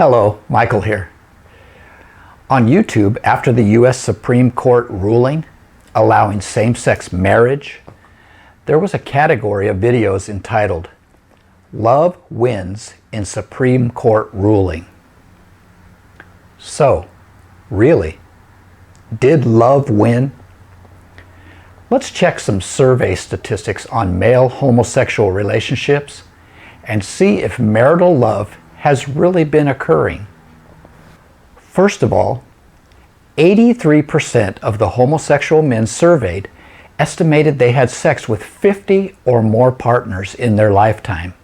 Hello, Michael here. On YouTube, after the U.S. Supreme Court ruling allowing same-sex marriage, there was a category of videos entitled "Love Wins in Supreme Court Ruling." So, really, did love win? Let's check some survey statistics on male homosexual relationships and see if marital love has really been occurring. First of all, 83% of the homosexual men surveyed estimated they had sex with 50 or more partners in their lifetime.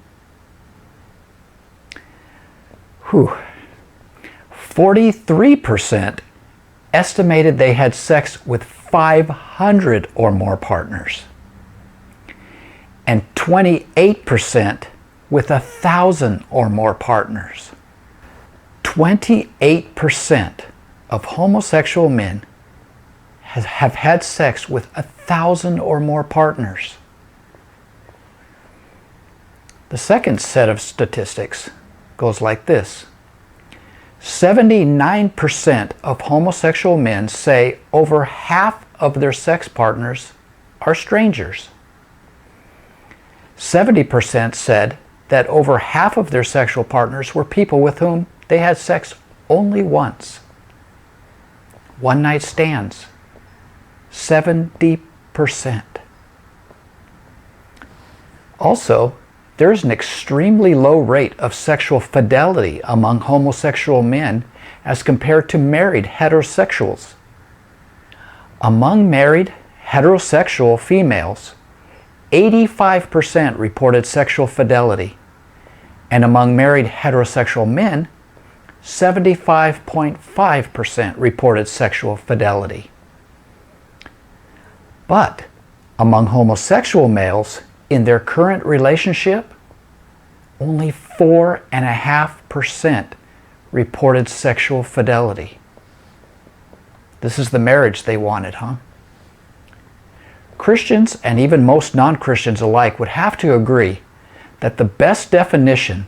43% estimated they had sex with 500 or more partners, and 28% with 1,000 or more partners. 28% of homosexual men have had sex with 1,000 or more partners. The second set of statistics goes like this. 79% of homosexual men say over half of their sex partners are strangers. 70% said that over half of their sexual partners were people with whom they had sex only once. One-night stands, 70%. Also, there is an extremely low rate of sexual fidelity among homosexual men as compared to married heterosexuals. Among married heterosexual females, 85% reported sexual fidelity, and among married heterosexual men, 75.5% reported sexual fidelity. But among homosexual males in their current relationship, only 4.5% reported sexual fidelity. This is the marriage they wanted, huh? Christians and even most non-Christians alike would have to agree that the best definition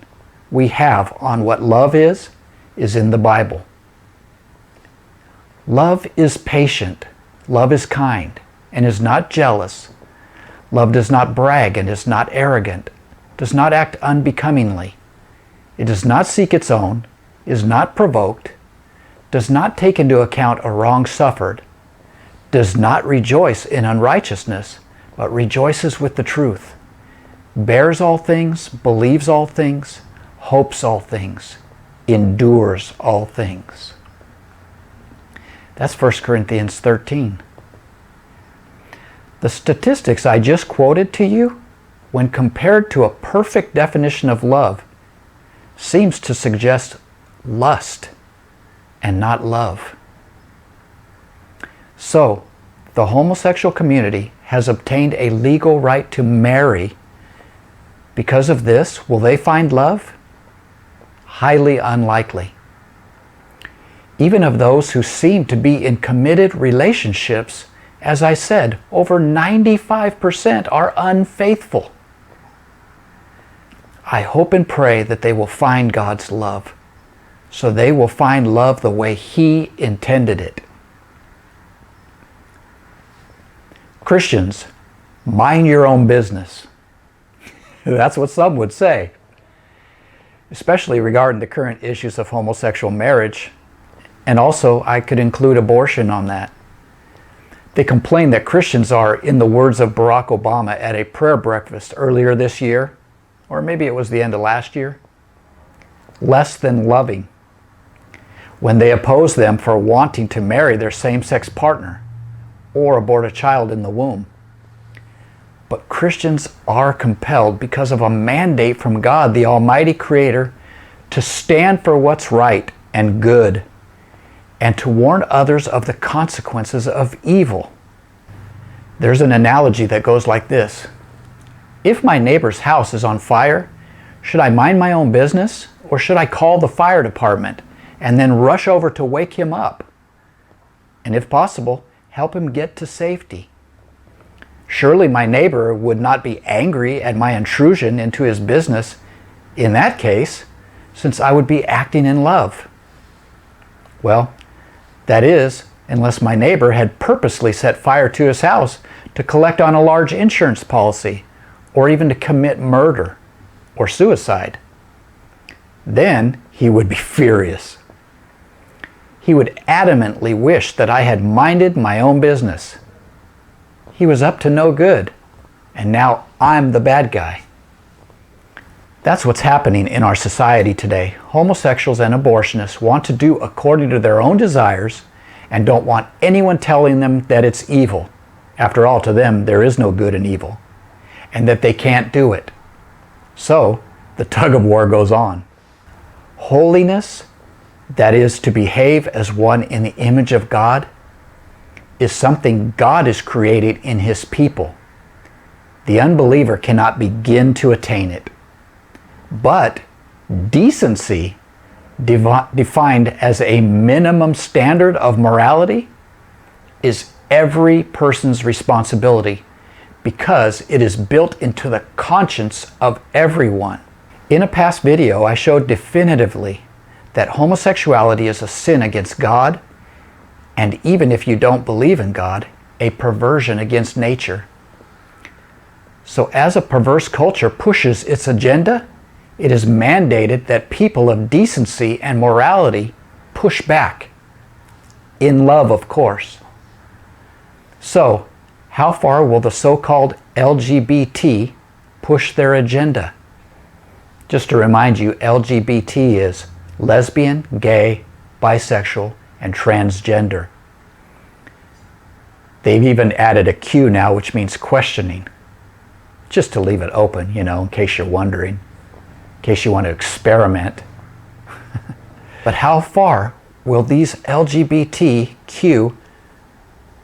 we have on what love is in the Bible. Love is patient, love is kind, and is not jealous. Love does not brag and is not arrogant, does not act unbecomingly. It does not seek its own, is not provoked, does not take into account a wrong suffered, does not rejoice in unrighteousness, but rejoices with the truth, bears all things, believes all things, hopes all things, endures all things. That's 1 Corinthians 13. The statistics I just quoted to you, when compared to a perfect definition of love, seems to suggest lust and not love. So, the homosexual community has obtained a legal right to marry. Because of this, will they find love? Highly unlikely. Even of those who seem to be in committed relationships, as I said, over 95% are unfaithful. I hope and pray that they will find God's love, so they will find love the way He intended it. Christians, mind your own business. That's what some would say, especially regarding the current issues of homosexual marriage, and also I could include abortion on that. They complain that Christians are, in the words of Barack Obama at a prayer breakfast earlier this year, or maybe it was the end of last year, less than loving when they oppose them for wanting to marry their same-sex partner or abort a child in the womb. But Christians are compelled, because of a mandate from God, the Almighty Creator, to stand for what's right and good, and to warn others of the consequences of evil. There's an analogy that goes like this. If my neighbor's house is on fire, should I mind my own business, or should I call the fire department and then rush over to wake him up? And if possible, help him get to safety. Surely my neighbor would not be angry at my intrusion into his business in that case, since I would be acting in love. Well, that is, unless my neighbor had purposely set fire to his house to collect on a large insurance policy, or even to commit murder or suicide. Then he would be furious. He would adamantly wish that I had minded my own business. He was up to no good, and now I'm the bad guy. That's what's happening in our society today. Homosexuals and abortionists want to do according to their own desires and don't want anyone telling them that it's evil. After all, to them, there is no good and evil, and that they can't do it. So, the tug of war goes on. Holiness, that is to behave as one in the image of God, is something God has created in His people. The unbeliever cannot begin to attain it. But decency, defined as a minimum standard of morality, is every person's responsibility because it is built into the conscience of everyone. In a past video, I showed definitively that homosexuality is a sin against God, and even if you don't believe in God, a perversion against nature. So as a perverse culture pushes its agenda, it is mandated that people of decency and morality push back. In love, of course. So, how far will the so-called LGBT push their agenda? Just to remind you, LGBT is lesbian, gay, bisexual, and transgender. They've even added a Q now, which means questioning. Just to leave it open, in case you're wondering. In case you want to experiment. But how far will these LGBTQ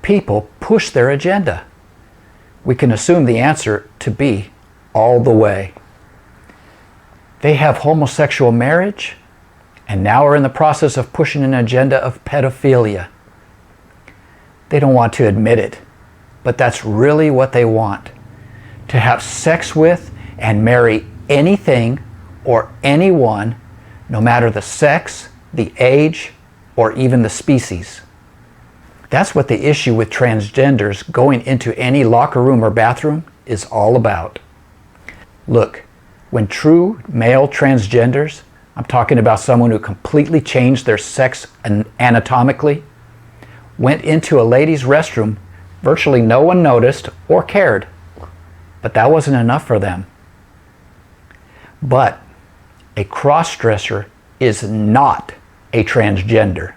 people push their agenda? We can assume the answer to be all the way. They have homosexual marriage and now are in the process of pushing an agenda of pedophilia. They don't want to admit it, but that's really what they want. To have sex with and marry anything or anyone, no matter the sex, the age, or even the species. That's what the issue with transgenders going into any locker room or bathroom is all about. Look, when true male transgenders, I'm talking about someone who completely changed their sex anatomically, went into a ladies' restroom, virtually no one noticed or cared. But that wasn't enough for them. But a cross-dresser is not a transgender.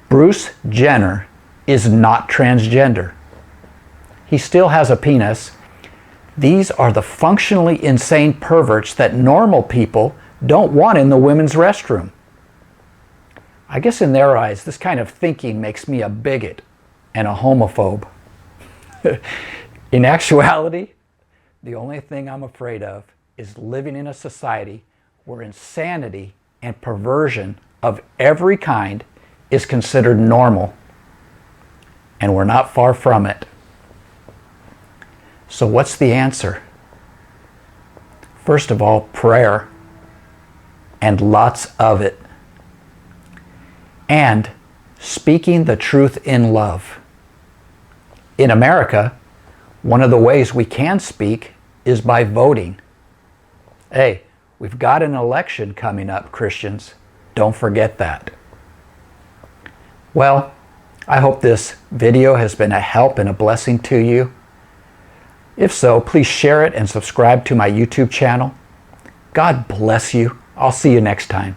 Bruce Jenner is not transgender. He still has a penis. These are the functionally insane perverts that normal people don't want in the women's restroom. I guess in their eyes, this kind of thinking makes me a bigot and a homophobe. In actuality, the only thing I'm afraid of is living in a society where insanity and perversion of every kind is considered normal. And we're not far from it. So what's the answer? First of all, prayer. And lots of it. And speaking the truth in love. In America, one of the ways we can speak is by voting. Hey, we've got an election coming up, Christians. Don't forget that. Well, I hope this video has been a help and a blessing to you. If so, please share it and subscribe to my YouTube channel. God bless you. I'll see you next time.